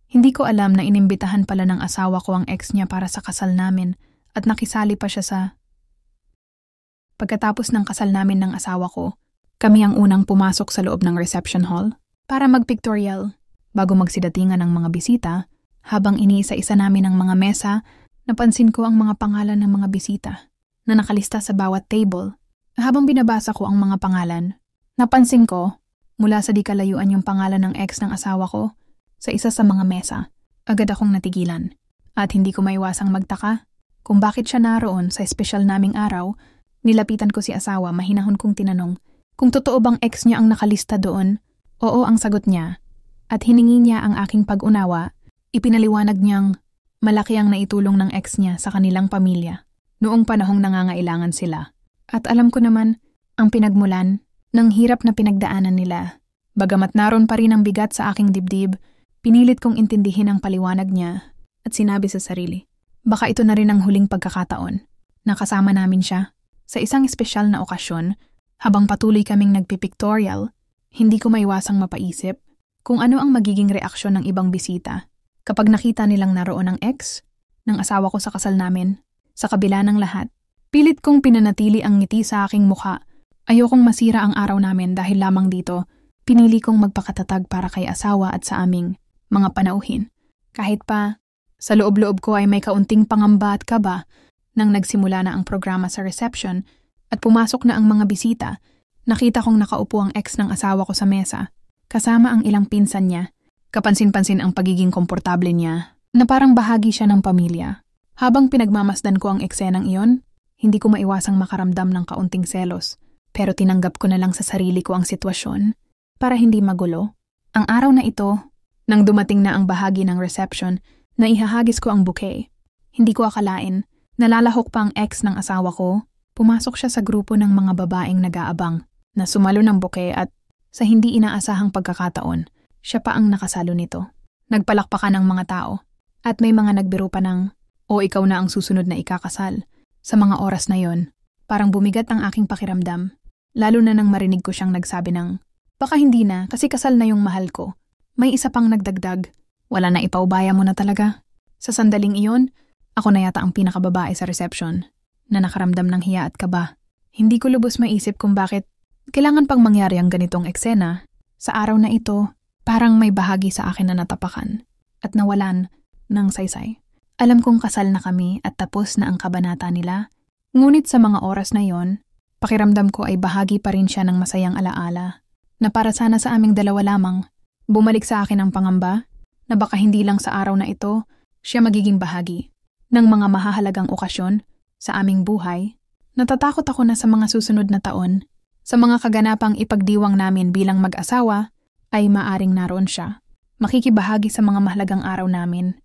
Hindi ko alam na inimbitahan pala ng asawa ko ang ex niya para sa kasal namin at nakisali pa siya sa... Pagkatapos ng kasal namin ng asawa ko, kami ang unang pumasok sa loob ng reception hall para mag-pictorial. Bago magsidatingan ng mga bisita, habang iniisa-isa namin ang mga mesa, napansin ko ang mga pangalan ng mga bisita na nakalista sa bawat table. Habang binabasa ko ang mga pangalan, napansin ko mula sa di kalayuan yung pangalan ng ex ng asawa ko sa isa sa mga mesa. Agad akong natigilan at hindi ko maiwasang magtaka kung bakit siya naroon sa espesyal naming araw. Nilapitan ko si asawa, mahinahon kong tinanong kung totoo bang ex niya ang nakalista doon. Oo ang sagot niya at hiningi niya ang aking pag-unawa. Ipinaliwanag niyang malaki ang naitulong ng ex niya sa kanilang pamilya noong panahong nangangailangan sila. At alam ko naman ang pinagmulan ng hirap na pinagdaanan nila. Bagamat naroon pa rin ang bigat sa aking dibdib, pinilit kong intindihin ang paliwanag niya at sinabi sa sarili, baka ito na rin ang huling pagkakataon. Nakasama namin siya sa isang espesyal na okasyon. Habang patuloy kaming nagpipictorial, hindi ko maiwasang mapaisip kung ano ang magiging reaksyon ng ibang bisita kapag nakita nilang naroon ang ex ng asawa ko sa kasal namin. Sa kabila ng lahat, pilit kong pinanatili ang ngiti sa aking mukha. Ayokong masira ang araw namin dahil lamang dito. Pinili kong magpakatatag para kay asawa at sa aming mga panauhin. Kahit pa, sa loob-loob ko ay may kaunting pangamba at kaba nang nagsimula na ang programa sa reception at pumasok na ang mga bisita. Nakita kong nakaupo ang ex ng asawa ko sa mesa, kasama ang ilang pinsan niya. Kapansin-pansin ang pagiging komportable niya, na parang bahagi siya ng pamilya. Habang pinagmamasdan ko ang eksenang iyon, hindi ko maiwasang makaramdam ng kaunting selos. Pero tinanggap ko na lang sa sarili ko ang sitwasyon para hindi magulo. Ang araw na ito, nang dumating na ang bahagi ng reception, na ihahagis ko ang bouquet. Hindi ko akalain, nalalahok pa ang ex ng asawa ko. Pumasok siya sa grupo ng mga babaeng nag-aabang na sumalo ng bouquet at sa hindi inaasahang pagkakataon, siya pa ang nakasalo nito. Nagpalakpakan ang mga tao at may mga nagbiro pa ng, o ikaw na ang susunod na ikakasal. Sa mga oras na yon, parang bumigat ang aking pakiramdam. Lalo na nang marinig ko siyang nagsabi ng, baka hindi na kasi kasal na yung mahal ko. May isa pang nagdagdag, wala na ipaubaya mo na talaga. Sa sandaling iyon, ako na yata ang pinakababae sa reception na nakaramdam ng hiya at kaba. Hindi ko lubos maisip kung bakit kailangan pang mangyari ang ganitong eksena. Sa araw na ito, parang may bahagi sa akin na natapakan at nawalan ng saysay. Alam kong kasal na kami at tapos na ang kabanata nila. Ngunit sa mga oras na yon, pakiramdam ko ay bahagi pa rin siya ng masayang alaala na para sana sa aming dalawa lamang. Bumalik sa akin ang pangamba na baka hindi lang sa araw na ito siya magiging bahagi ng mga mahahalagang okasyon sa aming buhay. Natatakot ako na sa mga susunod na taon, sa mga kaganapang ipagdiwang namin bilang mag-asawa, ay maaring naroon siya. Makikibahagi sa mga mahalagang araw namin